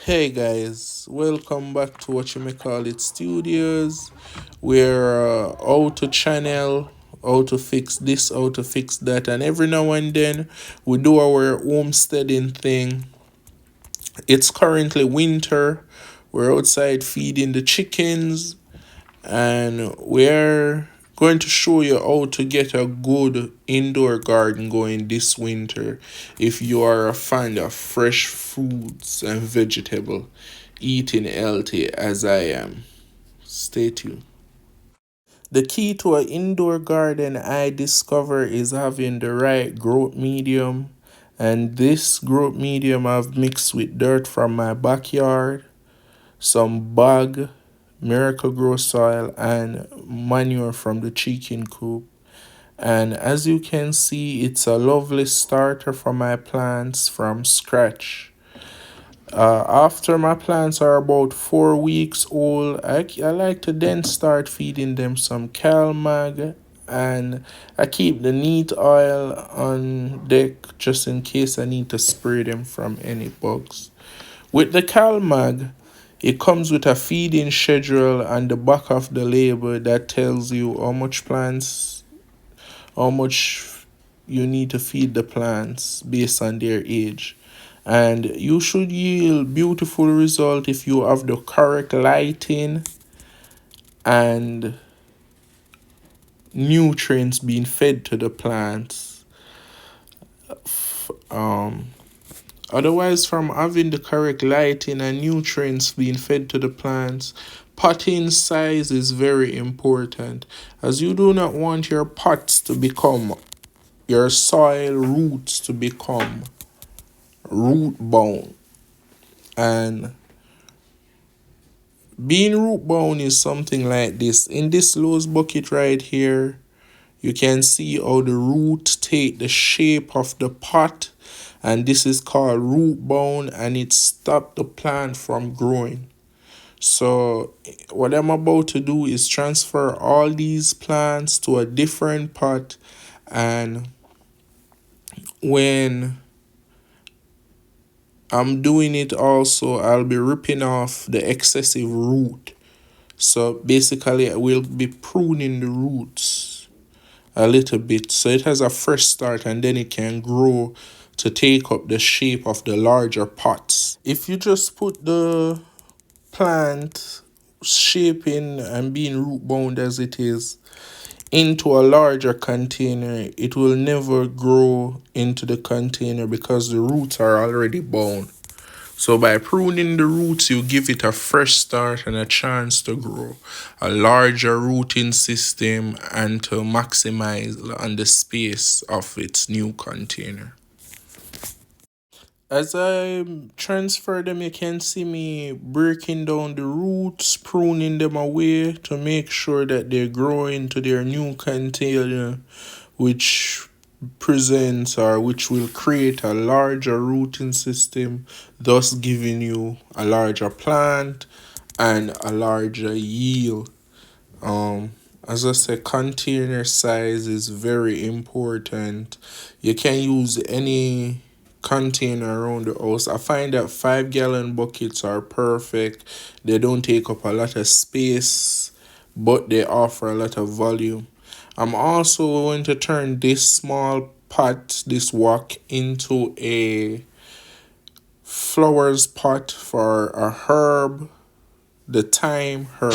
Hey guys, welcome back to what you may call it studios. We're how to channel, how to fix this, how to fix that, and every now and then we do our homesteading thing. It's currently winter. We're outside feeding the chickens, and we're going to show you how to get a good indoor garden going this winter if you are a fan of fresh fruits and vegetable eating healthy as I am. Stay tuned. The key to an indoor garden I discover is having the right growth medium, and this growth medium I've mixed with dirt from my backyard, some bog, miracle grow soil, and manure from the chicken coop. And as you can see, it's a lovely starter for my plants from scratch. After my plants are about 4 weeks old, I like to then start feeding them some CalMag, and I keep the neat oil on deck just in case I need to spray them from any bugs. With the CalMag, it comes with a feeding schedule on the back of the label that tells you how much you need to feed the plants based on their age. And you should yield beautiful result if you have the correct lighting and nutrients being fed to the plants. Um, Otherwise, from having the correct lighting and nutrients being fed to the plants, potting size is very important, as you do not want your pots to become, your soil roots to become root bound. And being root bound is something like this. In this Lowe's bucket right here, you can see how the roots take the shape of the pot, and this is called root bound, and it stops the plant from growing. So what I'm about to do is transfer all these plants to a different pot, and when I'm doing it also, I'll be ripping off the excessive root. So basically I will be pruning the roots a little bit so it has a fresh start, and then it can grow to take up the shape of the larger pots. If you just put the plant shaping and being root bound as it is into a larger container, it will never grow into the container because the roots are already bound. So by pruning the roots, you give it a fresh start and a chance to grow a larger rooting system and to maximize on the space of its new container. As I transfer them, you can see me breaking down the roots, pruning them away to make sure that they grow into their new container, which presents or which will create a larger rooting system, thus giving you a larger plant and a larger yield. Um, as I said, container size is very important. You can use any container around the house. I find that 5 gallon buckets are perfect. They don't take up a lot of space, but they offer a lot of volume. I'm also going to turn this small pot, this wok, into a flowers pot for a herb, the thyme herb.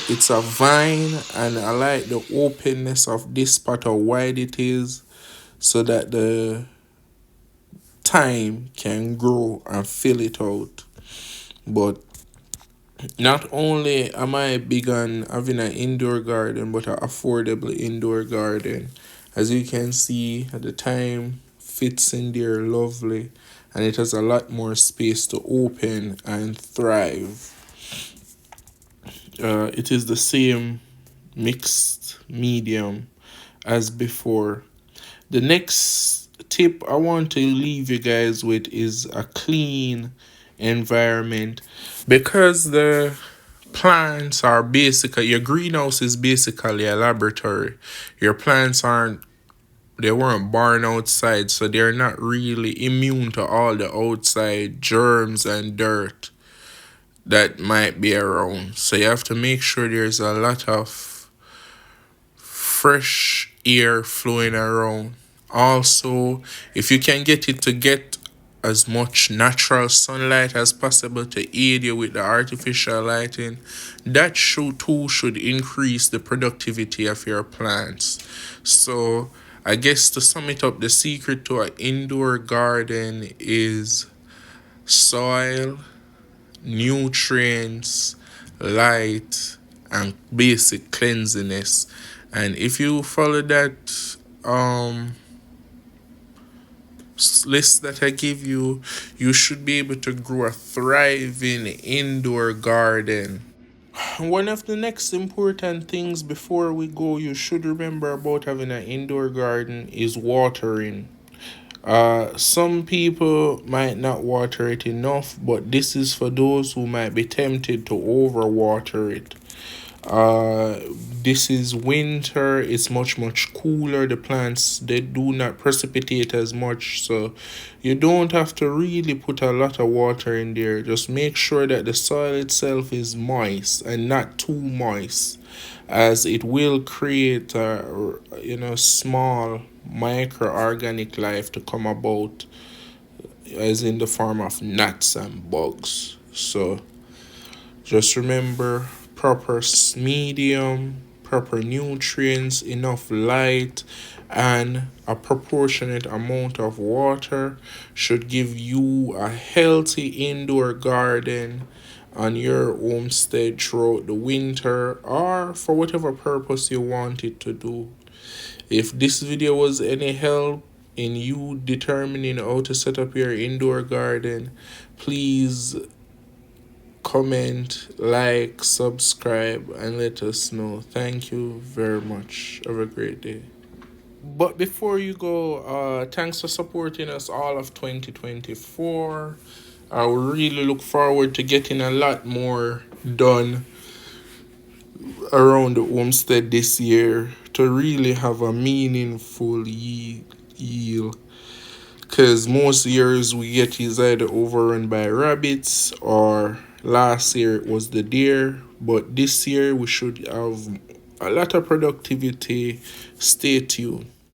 It's a vine, and I like the openness of this pot, how wide it is, so that the thyme can grow and fill it out. But not only am I big on having an indoor garden, but an affordable indoor garden. As you can see, at the time fits in there lovely, and it has a lot more space to open and thrive. It is the same mixed medium as before. The next tip I want to leave you guys with is a clean environment, because the plants are basically, your greenhouse is basically a laboratory. Your plants aren't they weren't born outside, so they're not really immune to all the outside germs and dirt that might be around. So you have to make sure there's a lot of fresh air flowing around. Also, if you can get it to get as much natural sunlight as possible to aid you with the artificial lighting, that should increase the productivity of your plants. So I guess to sum it up, the secret to an indoor garden is soil, nutrients, light, and basic cleanliness. And if you follow that list that I give you, you should be able to grow a thriving indoor garden. One of the next important things before we go, you should remember about having an indoor garden is watering. Some people might not water it enough, but this is for those who might be tempted to overwater it. Uh, this is winter. It's much cooler. The plants, they do not precipitate as much, so you don't have to really put a lot of water in there. Just make sure that the soil itself is moist and not too moist, as it will create a small microorganic life to come about, as in the form of gnats and bugs. So just remember, proper medium, proper nutrients, enough light, and a proportionate amount of water should give you a healthy indoor garden on your homestead throughout the winter, or for whatever purpose you want it to do. If this video was any help in you determining how to set up your indoor garden, please comment, like, subscribe, and let us know. Thank you very much. Have a great day. But before you go, thanks for supporting us all of 2024. I will really look forward to getting a lot more done around the homestead this year to really have a meaningful yield. Because most years we get is either overrun by rabbits, or last year it was the deer. But this year we should have a lot of productivity. Stay tuned.